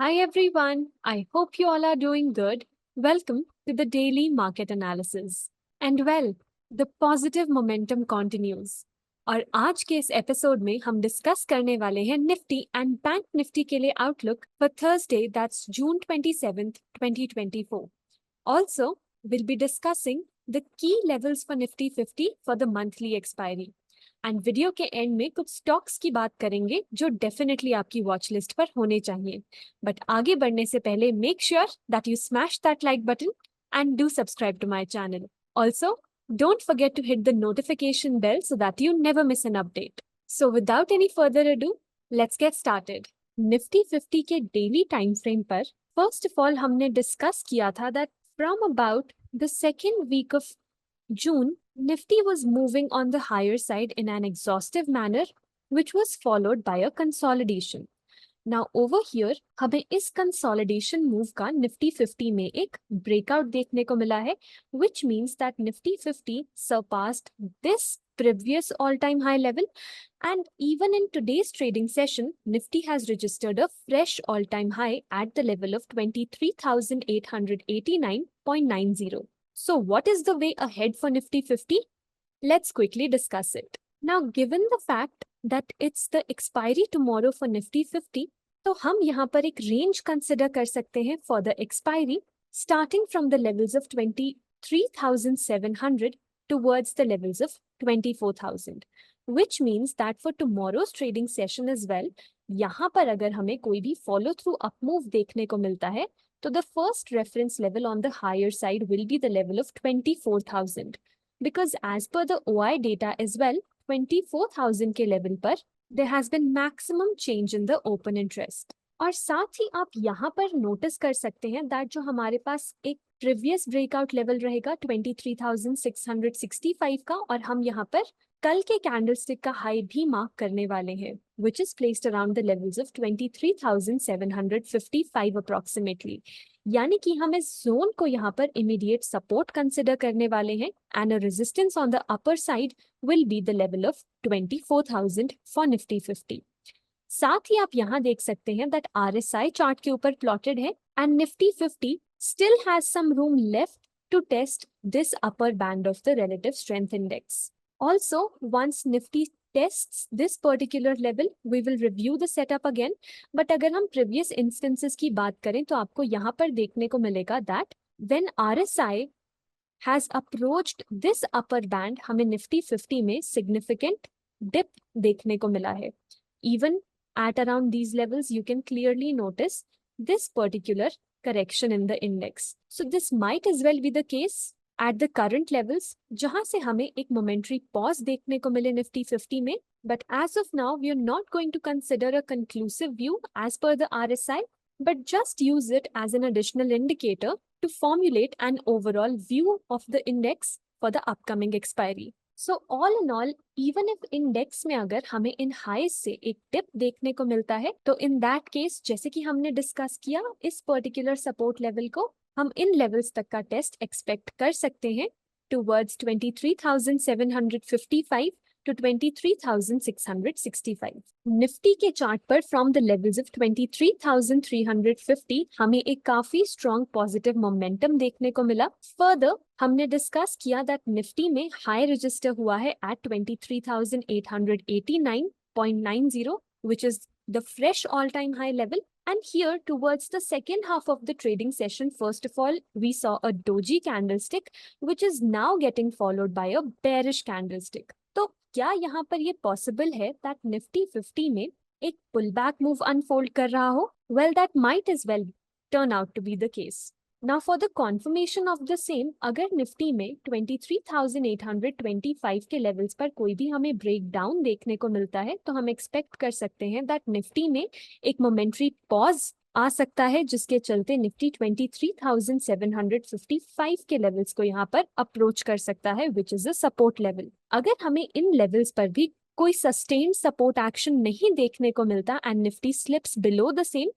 Hi everyone, I hope you all are doing good. Welcome to the daily market analysis. And well, the positive momentum continues. और आज के इस episode में हम discuss करने वाले हैं निफ्टी एंड बैंक निफ्टी के लिए outlook for Thursday that's June 27th 2024. Also, we'll be discussing the key levels for Nifty 50 for the monthly expiry. And video के एंड में कुछ स्टॉक्स की बात करेंगे जो डेफिनेटली आपकी वॉच लिस्ट पर होने चाहिए. बट आगे बढ़ने से पहले make sure that you smash that like button and do subscribe to my channel. Also don't forget to hit the notification bell so that you never miss an update. So without any further ado let's get started. Nifty 50 के daily time frame पर first of all हमने discuss किया था that from about the second week of June, Nifty was moving on the higher side in an exhaustive manner, which was followed by a consolidation. Now over here, हमें इस consolidation move का Nifty 50 में एक breakout देखने को मिला है, which means that Nifty 50 surpassed this previous all-time high level, and even in today's trading session, Nifty has registered a fresh all-time high at the level of 23,889.90. So what is the way ahead for Nifty 50? Let's quickly discuss it. Now, given the fact that it's the expiry tomorrow for Nifty 50, तो हम यहाँ पर एक range consider कर सकते हैं for the expiry starting from the levels of 23,700 towards the levels of 24,000, which means that for tomorrow's trading session as well, यहाँ पर अगर हमें कोई भी follow through up move देखने को मिलता है, so the first reference level on the higher side will be the level of 24,000, because as per the OI data as well, 24,000 के level पर there has been maximum change in the open interest. और साथ ही आप यहाँ पर notice कर सकते हैं that जो हमारे पास एक previous breakout level रहेगा 23,665 का, और हम यहाँ पर कल के कैंडलस्टिक का हाई भी मार्क करने वाले हैं, which is placed around the levels of 23,755 approximately. यानी कि हम इस जोन को यहाँ पर इमीडिएट सपोर्ट कंसिडर करने वाले हैं, and a resistance on the upper side will be the level of 24,000 for Nifty 50. साथ ही आप यहाँ देख सकते हैं दैट RSI चार्ट के ऊपर प्लॉटेड है, and Nifty 50 still has some room left to test this upper band of the relative strength index. Also, once Nifty tests this particular level, we will review the setup again. But अगर हम previous instances की बात करें तो आपको यहाँ पर देखने को मिलेगा that when RSI has approached this upper band, हमें Nifty 50 में significant dip देखने को मिला है. Even at around these levels, you can clearly notice this particular correction in the index. So this might as well be the case at the current levels, जहां से हमें एक momentary pause देखने को मिले Nifty 50 में. But as of now, we are not going to consider a conclusive view as per the RSI, but just use it as an additional indicator to formulate an overall view of the index for the upcoming expiry. So all in all, even if index में अगर हमें इन highs से एक dip देखने को मिलता है, तो in that case, जैसे कि हमने डिस्कस किया, इस particular support level को हम इन लेवल्स तक का टेस्ट एक्सपेक्ट कर सकते हैं टुवर्ड्स 23,755 to 23,665. निफ्टी के चार्ट पर फ्रॉम द लेवल्स ऑफ 23,350 हमें एक काफी स्ट्रॉन्ग पॉजिटिव मोमेंटम देखने को मिला. फर्दर हमने डिस्कस किया दैट निफ्टी में हाई रजिस्टर हुआ है eight 23,889.90, which is the fresh all-time high level. And here towards the second half of the trading session, first of all, we saw a doji candlestick, which is now getting followed by a bearish candlestick. तो क्या यहाँ पर ये possible है that Nifty 50 में एक pullback move unfold कर रहा हो? Well, that might as well turn out to be the case. Now for the confirmation of the same, अगर निफ्टी में 23,825 के लेवल्स पर कोई भी हमें ब्रेक डाउन देखने को मिलता है, तो हम एक्सपेक्ट कर सकते हैं दैट निफ्टी में एक मोमेंट्री पॉज आ सकता है, जिसके चलते निफ्टी 23,755 के लेवल्स को यहाँ पर अप्रोच कर सकता है, which is a support level. अगर हमें इन लेवल्स पर भी कोई सस्टेन्ड सपोर्ट एक्शन नहीं देखने को मिलता and Nifty slips below the same,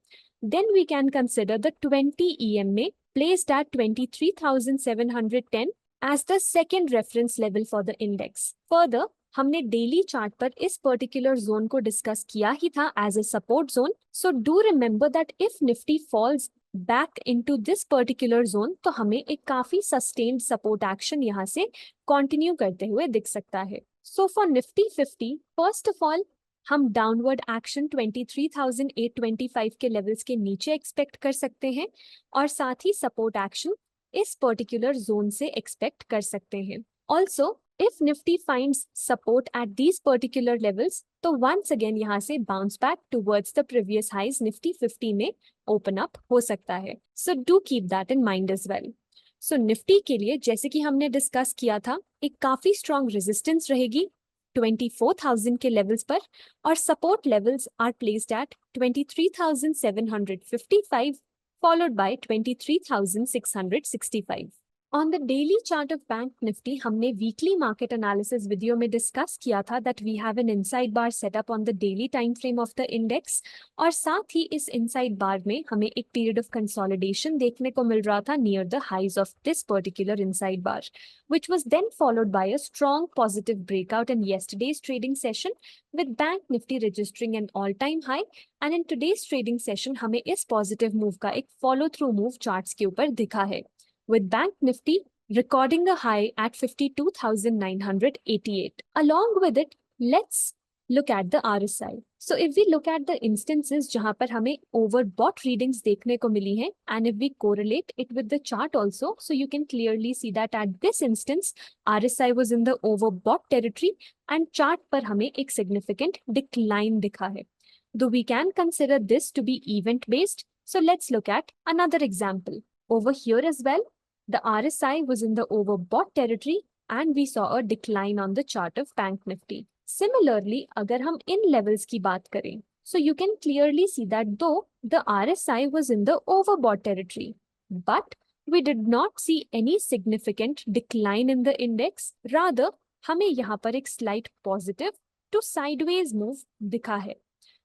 then we can consider the 20 EM में placed at 23,710 as the second reference level for the index. Further, हमने डेली चार्ट पर इस पर्टिकुलर जोन को डिस्कस किया ही था as a support zone. So do remember that if Nifty falls back into this particular zone तो हमें एक काफी सस्टेन्ड सपोर्ट एक्शन यहाँ से कंटिन्यू करते हुए दिख सकता है. So for Nifty 50, first of all हम डाउनवर्ड एक्शन 23,825 के लेवल्स के नीचे एक्सपेक्ट कर सकते हैं और साथ ही सपोर्ट एक्शन इस पर्टिकुलर जोन से एक्सपेक्ट कर सकते हैं. Also if Nifty finds support at these particular levels, तो once again यहाँ से bounce back towards the previous highs Nifty 50 में open up हो सकता है. So do keep that in mind as well. So Nifty के लिए जैसे कि हमने डिस्कस किया था एक काफी strong resistance रहेगी 24,000 के levels पर और support levels are placed at 23,755 followed by 23,665. On the daily chart of Bank Nifty, हमने weekly market analysis video में discuss किया था that we have an inside bar set up on the daily time frame of the index और साथ ही इस inside bar में हमें एक period of consolidation देखने को मिल रहा था near the highs of this particular inside bar, which was then followed by a strong positive breakout in yesterday's trading session with Bank Nifty registering an all-time high. And in today's trading session हमें इस positive move का एक follow through move charts के ऊपर दिखा है, with Bank Nifty recording a high at 52,988. Along with it, let's look at the RSI. So if we look at the instances जहाँ पर हमें overbought readings देखने को मिली हैं, and if we correlate it with the chart also, so you can clearly see that at this instance, RSI was in the overbought territory and chart पर हमें एक significant decline दिखा है. Though we can consider this to be event based, so let's look at another example. Over here as well, the RSI was in the overbought territory and we saw a decline on the chart of Bank Nifty. Similarly, अगर हम इन levels की बात करें, so you can clearly see that though the RSI was in the overbought territory, but we did not see any significant decline in the index. Rather, हमें यहाँ पर एक slight positive to sideways move दिखा है.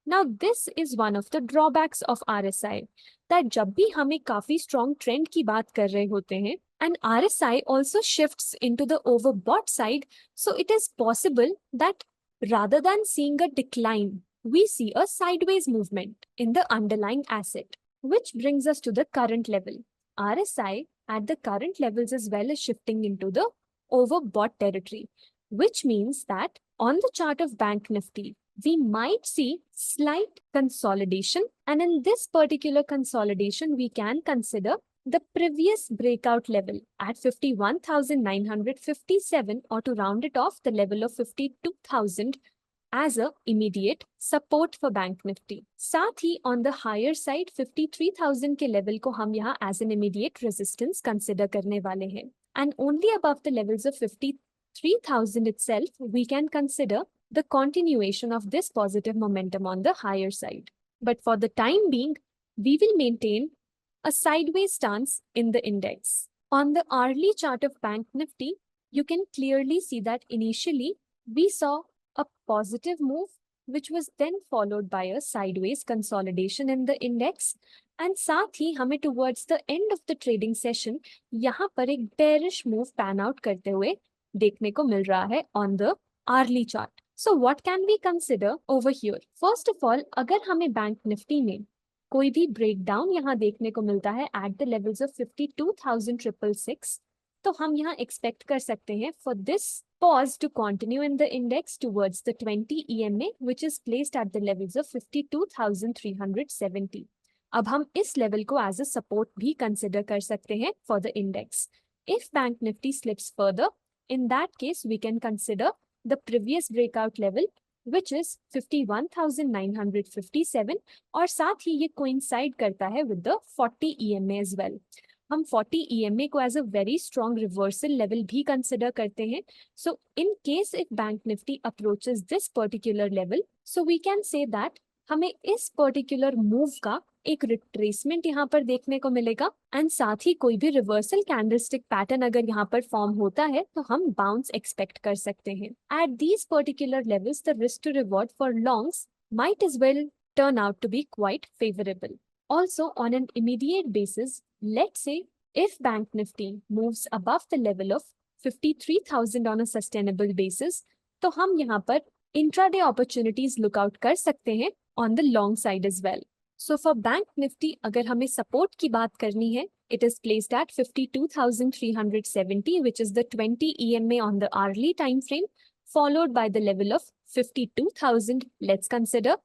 Now this is one of the drawbacks of RSI, that जब भी हमें काफी strong trend की बात कर रहे होते हैं and RSI also shifts into the overbought side, so it is possible that rather than seeing a decline, we see a sideways movement in the underlying asset, which brings us to the current level. RSI at the current levels as well is shifting into the overbought territory, which means that on the chart of Bank Nifty, we might see slight consolidation, and in this particular consolidation, we can consider the previous breakout level at 51,957, or to round it off, the level of 52,000 as a immediate support for Bank Nifty. साथ ही on the higher side 53,000 के level को हम यहाँ as an immediate resistance consider करने वाले हैं. And only above the levels of 53,000 itself, we can consider the continuation of this positive momentum on the higher side. But for the time being, we will maintain a sideways stance in the index. On the hourly chart of Bank Nifty, you can clearly see that initially we saw a positive move, which was then followed by a sideways consolidation in the index. And साथ ही हमें towards the end of the trading session, यहाँ पर एक bearish move pan out करते हुए देखने को मिल रहा है on the hourly chart. So what can we consider over here? First of all, अगर हमें Bank Nifty में कोई भी breakdown यहाँ देखने को मिलता है at the levels of 52,666, तो हम यहाँ expect कर सकते हैं for this pause to continue in the index towards the 20 EMA, which is placed at the levels of 52,370. अब हम इस level को as a support भी consider कर सकते हैं for the index. If Bank Nifty slips further, in that case we can consider the previous breakout level, which is 51,957, और साथ ही ये coincide करता है with the 40 EMA as well. हम 40 EMA को as a very strong reversal level भी consider करते हैं. So in case if Bank Nifty approaches this particular level, so we can say that हमें इस particular move का एक retracement यहाँ पर देखने को मिलेगा, and साथ ही कोई भी reversal candlestick pattern अगर यहाँ पर form होता है तो हम bounce expect कर सकते हैं. At these particular levels, the risk to reward for longs might as well turn out to be quite favorable. Also, on an immediate basis, let's say If Bank Nifty moves above the level of 53,000 on a sustainable basis, तो हम यहाँ पर intraday opportunities look out कर सकते हैं on the long side as well. So for Bank Nifty, अगर हमें support की बात करनी है, it is placed at 52,370, which is the 20 EMA on the hourly time frame, followed by the level of 52,000. Let's consider,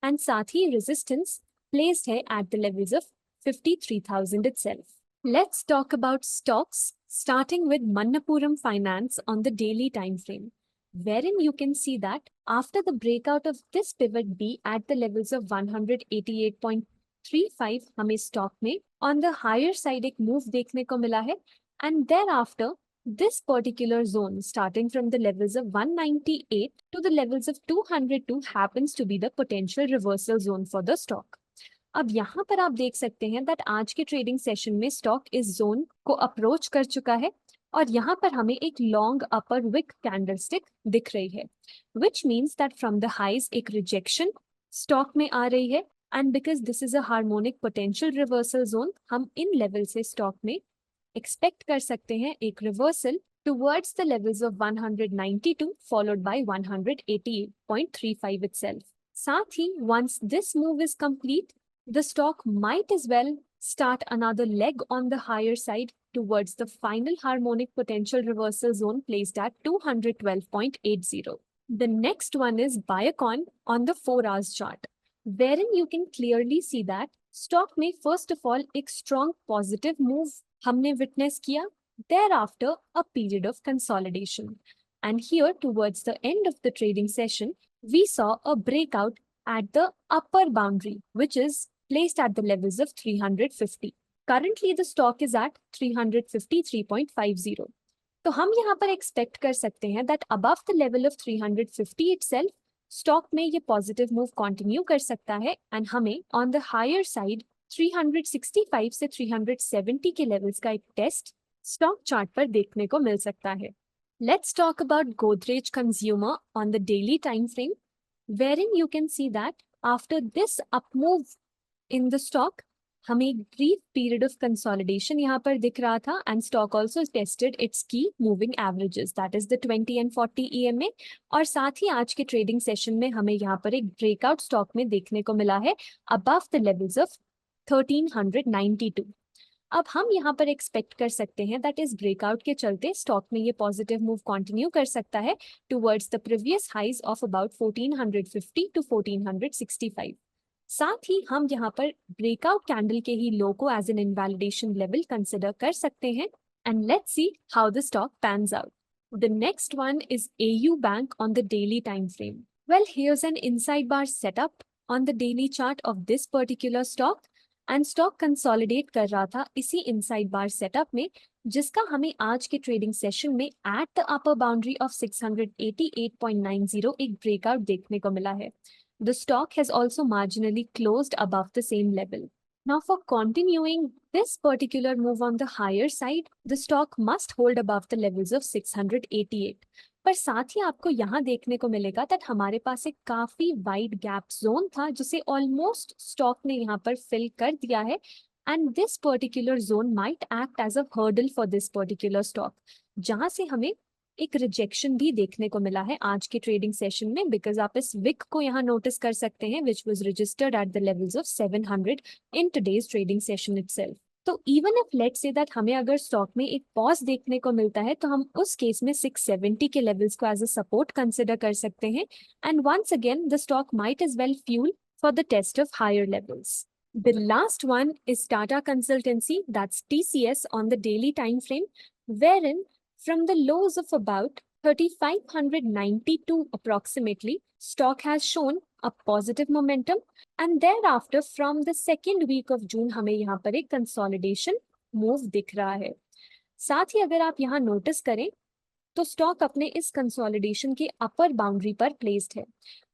and साथ ही resistance placed है at the levels of 53,000 itself. Let's talk about stocks, starting with Manappuram Finance on the daily time frame, wherein you can see that after the breakout of this pivot B at the levels of 188.35, हमें stock में on the higher side एक move देखने को मिला है, and thereafter this particular zone starting from the levels of 198 to the levels of 202 happens to be the potential reversal zone for the stock. अब यहाँ पर आप देख सकते हैं दैट आज के ट्रेडिंग सेशन में स्टॉक इस जोन को अप्रोच कर चुका है और यहाँ पर हमें एक लॉन्ग अपर विक कैंडलस्टिक दिख रही है, which means that from the highs एक रिजेक्शन स्टॉक में आ रही है, and because this is a harmonic potential reversal zone, हम इन लेवल से स्टॉक में एक्सपेक्ट कर सकते हैं एक reversal towards the levels of 192 followed by 188.35 itself. साथ ही once this move is complete, the stock might as well start another leg on the higher side towards the final harmonic potential reversal zone placed at 212.80. The next one is Biocon on the 4 hours chart, wherein you can clearly see that stock may first of all एक strong positive move हमने witness किया, thereafter a period of consolidation, and here towards the end of the trading session we saw a breakout at the upper boundary which is placed at the levels of 350. Currently the stock is at 353.50. तो हम यहाँ पर expect कर सकते हैं that above the level of 350 itself, stock में ये positive move continue कर सकता है and हमें on the higher side 365 से 370 के levels का एक test stock chart पर देखने को मिल सकता है. Let's talk about Godrej Consumer on the daily time frame, wherein you can see that after this up move in the stock, हमें एक brief period of consolidation यहाँ पर दिख रहा था, and stock also tested its key moving averages, that is the 20 and 40 EMA, और साथ ही आज के trading session में हमें यहाँ पर एक breakout stock में देखने को मिला है above the levels of 1392. अब हम यहाँ पर एक्सपेक्ट कर सकते हैं दैट इस ब्रेकआउट के चलते स्टॉक में ये पॉजिटिव मूव कंटिन्यू कर सकता है towards the previous highs of about 1450 to 1465. साथ ही हम यहाँ पर ब्रेकआउट कैंडल के ही लो को as an invalidation level consider कर सकते हैं, and let's see how the stock pans out. The next one is AU bank on the daily time frame. Well, here's an inside bar setup on the daily chart of this particular stock, and stock consolidate कर रहा था इसी inside bar setup में, जिसका हमें आज के trading session में at the upper boundary of 688.90 एक ब्रेकआउट देखने को मिला है. The stock has also marginally closed above the same level. Now for continuing this particular move on the higher side, the stock must hold above the levels of 688. पर साथ ही आपको यहाँ देखने को मिलेगा दैट हमारे पास एक काफी वाइड गैप जोन था जिसे ऑलमोस्ट स्टॉक ने यहाँ पर फिल कर दिया है, and this particular zone might act as a hurdle for this particular stock, जहाँ से हमें एक रिजेक्शन भी देखने को मिला है आज के ट्रेडिंग सेशन में, बिकॉज आप इस विक को यहाँ नोटिस कर सकते हैं which was registered at the levels of 700 in today's trading session itself. तो even if let's say that हमें अगर स्टॉक में एक पॉज देखने को मिलता है तो हम उस केस में 670 के लेवल्स को एज अ सपोर्ट कंसिडर कर सकते हैं, and once again the stock might as well fuel for the test of higher levels. The last one is Tata Consultancy, that's TCS on the daily time frame, wherein from the lows of about 3,592 approximately, stock has shown a positive momentum, and thereafter from the second week of June हमें यहाँ पर एक consolidation move दिख रहा है. साथ ही अगर आप यहाँ notice करें तो स्टॉक अपने इस कंसोलिडेशन के अपर बाउंड्री पर प्लेस्ड है,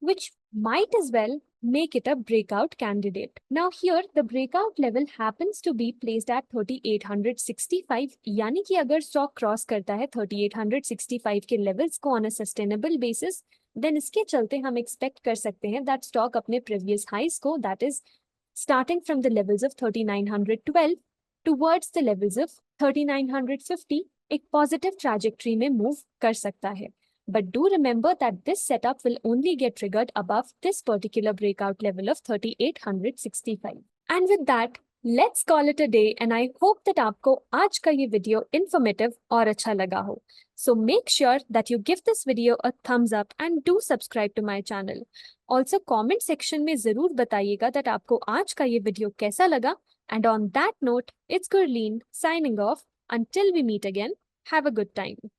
which might as well make it a breakout candidate. Now here the breakout level happens to be placed at 3865, यानी कि अगर स्टॉक क्रॉस करता है 3865 के लेवल्स को on a sustainable basis, then इसके चलते हम एक्सपेक्ट कर सकते हैं दैट स्टॉक अपने प्रीवियस हाइज को, that is starting from the levels of 3912 towards the levels of 3950 एक पॉजिटिव ट्रैजेक्टरी में मूव कर सकता है. But do remember that this setup will only get triggered above this particular breakout level of 3865. And with that, let's call it a day and I hope that आपको आज का ये video informative और अच्छा लगा हो. So make sure that you give this video a thumbs up and do subscribe to my channel. Also comment section में ज़रूर बताइएगा that आपको आज का ये वीडियो कैसा लगा. And on that note, it's Gurleen signing off. Until we meet again, have a good time.